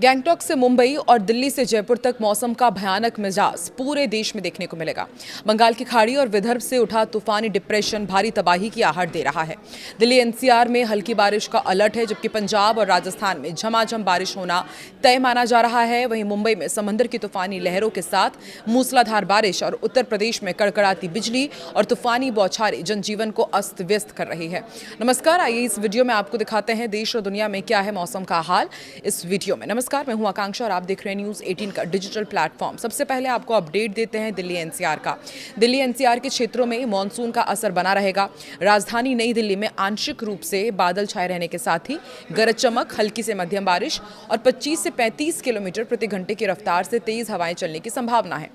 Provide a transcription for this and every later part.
गैंगटॉक से मुंबई और दिल्ली से जयपुर तक मौसम का भयानक मिजाज पूरे देश में देखने को मिलेगा। बंगाल की खाड़ी और विदर्भ से उठा तूफानी डिप्रेशन भारी तबाही की आहट दे रहा है। दिल्ली एनसीआर में हल्की बारिश का अलर्ट है, जबकि पंजाब और राजस्थान में झमाझम बारिश होना तय माना जा रहा है। वहीं मुंबई में समंदर की तूफानी लहरों के साथ मूसलाधार बारिश और उत्तर प्रदेश में कड़कड़ाती बिजली और तूफानी बौछारें जनजीवन को अस्त व्यस्त कर रही है। नमस्कार, आइए इस वीडियो में आपको दिखाते हैं देश और दुनिया में क्या है मौसम का हाल इस वीडियो में। नमस्कार, मैं हूं आकांक्षा और आप देख रहे हैं न्यूज़ 18 का डिजिटल प्लेटफॉर्म। सबसे पहले आपको अपडेट देते हैं दिल्ली एनसीआर का। दिल्ली एनसीआर के क्षेत्रों में मानसून का असर बना रहेगा। राजधानी नई दिल्ली में आंशिक रूप से बादल छाए रहने के साथ ही गरज चमक, हल्की से मध्यम बारिश और 25 से 35 किलोमीटर प्रति घंटे की रफ्तार से तेज हवाएं चलने की संभावना है।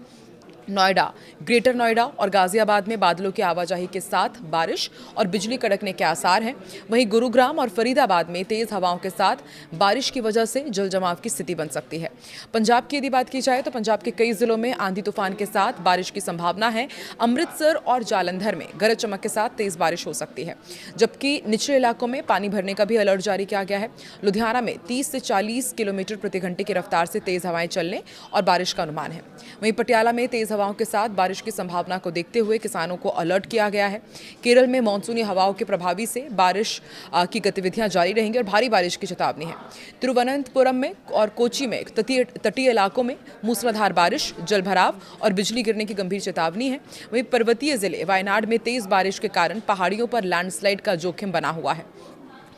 नोएडा, ग्रेटर नोएडा और गाजियाबाद में बादलों की आवाजाही के साथ बारिश और बिजली कड़कने के आसार हैं। वहीं गुरुग्राम और फरीदाबाद में तेज हवाओं के साथ बारिश की वजह से जल जमाव की स्थिति बन सकती है। पंजाब की यदि बात की जाए तो पंजाब के कई जिलों में आंधी तूफान के साथ बारिश की संभावना है। अमृतसर और जालंधर में गरज चमक के साथ तेज बारिश हो सकती है, जबकि निचले इलाकों में पानी भरने का भी अलर्ट जारी किया गया है। लुधियाना में 30 से 40 किलोमीटर प्रति घंटे की रफ्तार से तेज हवाएं चलने और बारिश का अनुमान है। वहीं पटियाला में तेज हवाओं के साथ बारिश की संभावना को देखते हुए किसानों को अलर्ट किया गया है। केरल में मानसूनी हवाओं के प्रभावी से बारिश की गतिविधियां जारी रहेंगी और भारी बारिश की चेतावनी है। तिरुवनंतपुरम में और कोची में तटीय इलाकों में मूसलाधार बारिश, जलभराव और बिजली गिरने की गंभीर चेतावनी है। वहीं पर्वतीय जिले वायनाड में तेज बारिश के कारण पहाड़ियों पर लैंडस्लाइड का जोखिम बना हुआ है।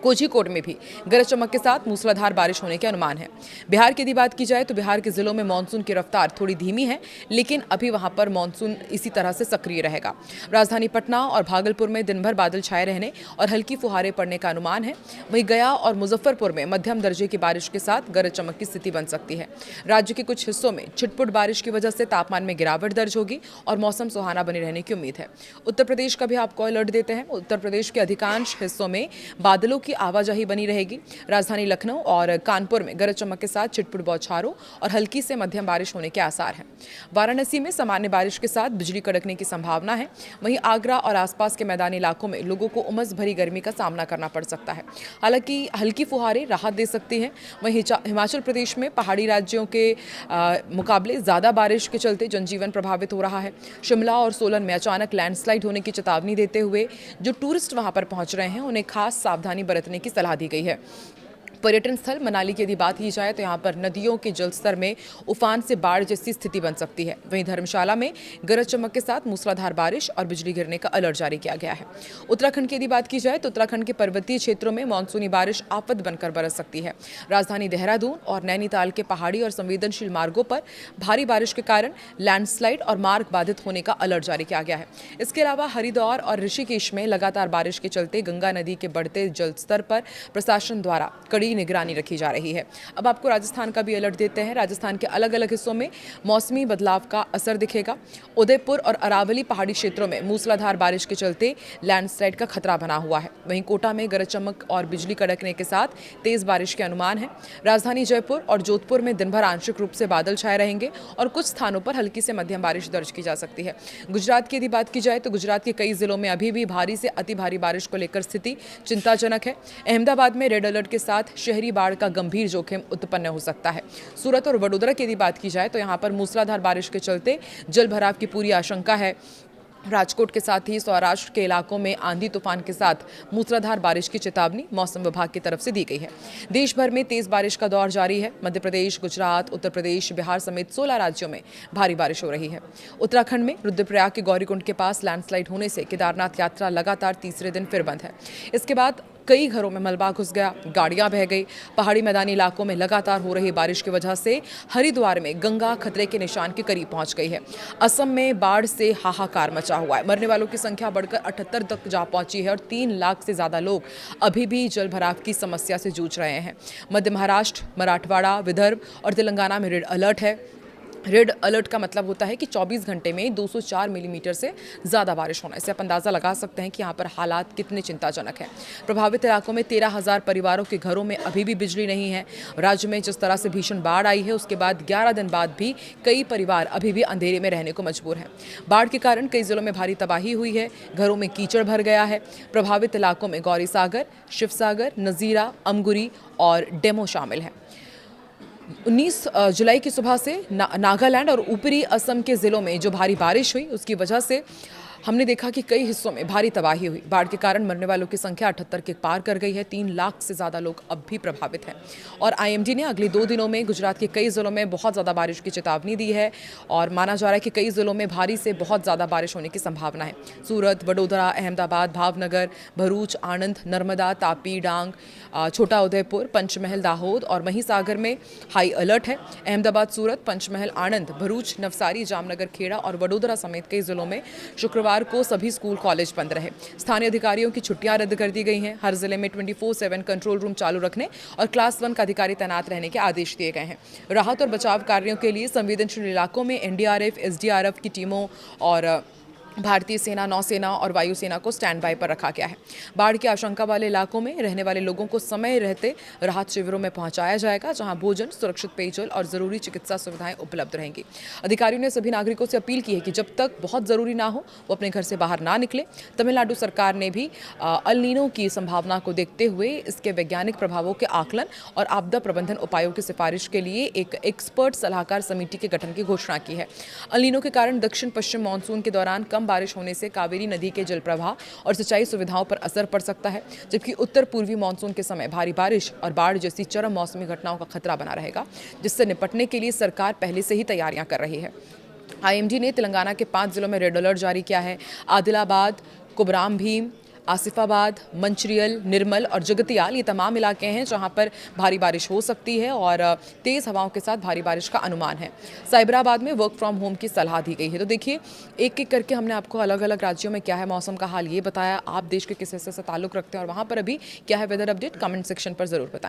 कोझिकोड में भी गरज चमक के साथ मूसलाधार बारिश होने के अनुमान है। बिहार की यदि बात की जाए तो बिहार के जिलों में मानसून की रफ्तार थोड़ी धीमी है, लेकिन अभी वहां पर मानसून इसी तरह से सक्रिय रहेगा। राजधानी पटना और भागलपुर में दिन भर बादल छाए रहने और हल्की फुहारें पड़ने का अनुमान है। वहीं गया और मुजफ्फरपुर में मध्यम दर्जे की बारिश के साथ गरज चमक की स्थिति बन सकती है। राज्य के कुछ हिस्सों में छिटपुट बारिश की वजह से तापमान में गिरावट दर्ज होगी और मौसम सुहाना बने रहने की उम्मीद है। उत्तर प्रदेश का भी आपको अलर्ट देते हैं। उत्तर प्रदेश के अधिकांश हिस्सों में बादलों की आवाजाही बनी रहेगी। राजधानी लखनऊ और कानपुर में गरज चमक के साथ छिटपुट बौछारों और हल्की से मध्यम बारिश होने के आसार हैं। वाराणसी में सामान्य बारिश के साथ बिजली कड़कने की संभावना है। वहीं आगरा और आसपास के मैदानी इलाकों में लोगों को उमस भरी गर्मी का सामना करना पड़ सकता है। हालांकि हल्की फुहारें राहत दे सकती हैं। वहीं हिमाचल प्रदेश में पहाड़ी राज्यों के मुकाबले ज्यादा बारिश के चलते जनजीवन प्रभावित हो रहा है। शिमला और सोलन में अचानक लैंडस्लाइड होने की चेतावनी देते हुए जो टूरिस्ट वहां पर पहुंच रहे हैं उन्हें खास सावधानी बरतने की सलाह दी गई है। पर्यटन स्थल मनाली की यदि बात की जाए तो यहाँ पर नदियों के जलस्तर में उफान से बाढ़ जैसी स्थिति बन सकती है। वहीं धर्मशाला में गरज चमक के साथ मूसलाधार बारिश और बिजली गिरने का अलर्ट जारी किया गया है। उत्तराखंड की यदि बात की जाए तो उत्तराखंड के पर्वतीय क्षेत्रों में मानसूनी बारिश आफत बनकर बरस सकती है। राजधानी देहरादून और नैनीताल के पहाड़ी और संवेदनशील मार्गों पर भारी बारिश के कारण लैंडस्लाइड और मार्ग बाधित होने का अलर्ट जारी किया गया है। इसके अलावा हरिद्वार और ऋषिकेश में लगातार बारिश के चलते गंगा नदी के बढ़ते जलस्तर पर प्रशासन द्वारा कड़ी निगरानी रखी जा रही है। अब आपको राजस्थान का भी अलर्ट देते हैं। राजस्थान के अलग अलग हिस्सों में मौसमी बदलाव का असर दिखेगा। उदयपुर और अरावली पहाड़ी क्षेत्रों में मूसलाधार बारिश के चलते लैंडस्लाइड का खतरा बना हुआ है। वहीं कोटा में गरज चमक और बिजली कड़कने के साथ तेज बारिश के अनुमान है। राजधानी जयपुर और जोधपुर में दिन भर आंशिक रूप से बादल छाए रहेंगे और कुछ स्थानों पर हल्की से मध्यम बारिश दर्ज की जा सकती है। गुजरात की यदि बात की जाए तो गुजरात के कई जिलों में अभी भी भारी से अति भारी बारिश को लेकर स्थिति चिंताजनक है। अहमदाबाद में रेड अलर्ट के साथ शहरी बाढ़ का गंभीर जोखिम उत्पन्न हो सकता है। सूरत और वडोदरा की यदि बात की जाए तो यहां पर मूसलाधार बारिश के चलते जल भराव की पूरी आशंका है। राजकोट के साथ ही सौराष्ट्र के इलाकों में आंधी तूफान के साथ मूसलाधार बारिश की चेतावनी मौसम विभाग की तरफ से दी गई है। देश भर में तेज बारिश का दौर जारी है। मध्य प्रदेश, गुजरात, उत्तर प्रदेश, बिहार समेत 16 राज्यों में भारी बारिश हो रही है। उत्तराखंड में रुद्रप्रयाग के गौरीकुंड के पास लैंडस्लाइड होने से केदारनाथ यात्रा लगातार तीसरे दिन फिर बंद है। इसके बाद कई घरों में मलबा घुस गया, गाड़ियां बह गई। पहाड़ी मैदानी इलाकों में लगातार हो रही बारिश की वजह से हरिद्वार में गंगा खतरे के निशान के करीब पहुंच गई है। असम में बाढ़ से हाहाकार मचा हुआ है। मरने वालों की संख्या बढ़कर 78 तक जा पहुंची है और 3 लाख से ज्यादा लोग अभी भी जल भराव की समस्या से जूझ रहे हैं। मध्य महाराष्ट्र, मराठवाड़ा, विदर्भ और तेलंगाना में रेड अलर्ट है। रेड अलर्ट का मतलब होता है कि 24 घंटे में 204 मिलीमीटर से ज़्यादा बारिश होना। इससे आप अंदाज़ा लगा सकते हैं कि यहाँ पर हालात कितने चिंताजनक हैं। प्रभावित इलाकों में 13,000 परिवारों के घरों में अभी भी बिजली नहीं है। राज्य में जिस तरह से भीषण बाढ़ आई है उसके बाद 11 दिन बाद भी कई परिवार अभी भी अंधेरे में रहने को मजबूर हैं। बाढ़ के कारण कई जिलों में भारी तबाही हुई है। घरों में कीचड़ भर गया है। प्रभावित इलाकों में गौरी सागर, शिवसागर, नज़ीरा, अमगुरी और डेमो शामिल हैं। 19 जुलाई की सुबह से नागालैंड और ऊपरी असम के ज़िलों में जो भारी बारिश हुई उसकी वजह से हमने देखा कि कई हिस्सों में भारी तबाही हुई। बाढ़ के कारण मरने वालों की संख्या 78 के पार कर गई है। 3 लाख से ज़्यादा लोग अब भी प्रभावित हैं और आईएमडी ने अगले 2 दिनों में गुजरात के कई ज़िलों में बहुत ज़्यादा बारिश की चेतावनी दी है और माना जा रहा है कि कई ज़िलों में भारी से बहुत ज़्यादा बारिश होने की संभावना है। सूरत, वडोदरा, अहमदाबाद, भावनगर, भरूच, आणंद, नर्मदा, तापी, डांग, छोटा उदयपुर, पंचमहल, दाहोद और महिसागर में हाई अलर्ट है। अहमदाबाद, सूरत, पंचमहल, आणंद, भरूच, नवसारी, जामनगर, खेड़ा और वडोदरा समेत कई जिलों में शुक्रवार को सभी स्कूल कॉलेज बंद रहे। स्थानीय अधिकारियों की छुट्टियां रद्द कर दी गई हैं। हर जिले में 24/7 कंट्रोल रूम चालू रखने और क्लास 1 का अधिकारी तैनात रहने के आदेश दिए गए हैं। राहत और बचाव कार्यों के लिए संवेदनशील इलाकों में एनडीआरएफ, एसडीआरएफ की टीमों और भारतीय सेना, नौसेना और वायुसेना को स्टैंड बाय पर रखा गया है। बाढ़ की आशंका वाले इलाकों में रहने वाले लोगों को समय रहते राहत शिविरों में पहुंचाया जाएगा, जहां भोजन, सुरक्षित पेयजल और जरूरी चिकित्सा सुविधाएं उपलब्ध रहेंगी। अधिकारियों ने सभी नागरिकों से अपील की है कि जब तक बहुत जरूरी ना हो वो अपने घर से बाहर ना निकले। तमिलनाडु सरकार ने भी अल नीनो की संभावना को देखते हुए इसके वैज्ञानिक प्रभावों के आकलन और आपदा प्रबंधन उपायों की सिफारिश के लिए एक एक्सपर्ट सलाहकार समिति के गठन की घोषणा की है। अल नीनो के कारण दक्षिण पश्चिम मानसून के दौरान कम बारिश होने से कावेरी नदी के जल प्रवाह और सिंचाई सुविधाओं पर असर पड़ सकता है, जबकि उत्तर पूर्वी मानसून के समय भारी बारिश और बाढ़ जैसी चरम मौसमी घटनाओं का खतरा बना रहेगा, जिससे निपटने के लिए सरकार पहले से ही तैयारियां कर रही है। आईएमडी ने तेलंगाना के 5 जिलों में रेड अलर्ट जारी किया है। आदिलाबाद, कुबराम भीम, आसिफाबाद, मंचिरियल, निर्मल और जगतियाल ये तमाम इलाके हैं जहां पर भारी बारिश हो सकती है और तेज़ हवाओं के साथ भारी बारिश का अनुमान है। साइबराबाद में वर्क फ्रॉम होम की सलाह दी गई है। तो देखिए, एक एक करके हमने आपको अलग अलग राज्यों में क्या है मौसम का हाल ये बताया। आप देश के किस हिस्से से ताल्लुक़ रखते हैं और वहाँ पर अभी क्या है वेदर अपडेट, कमेंट सेक्शन पर ज़रूर बताएं।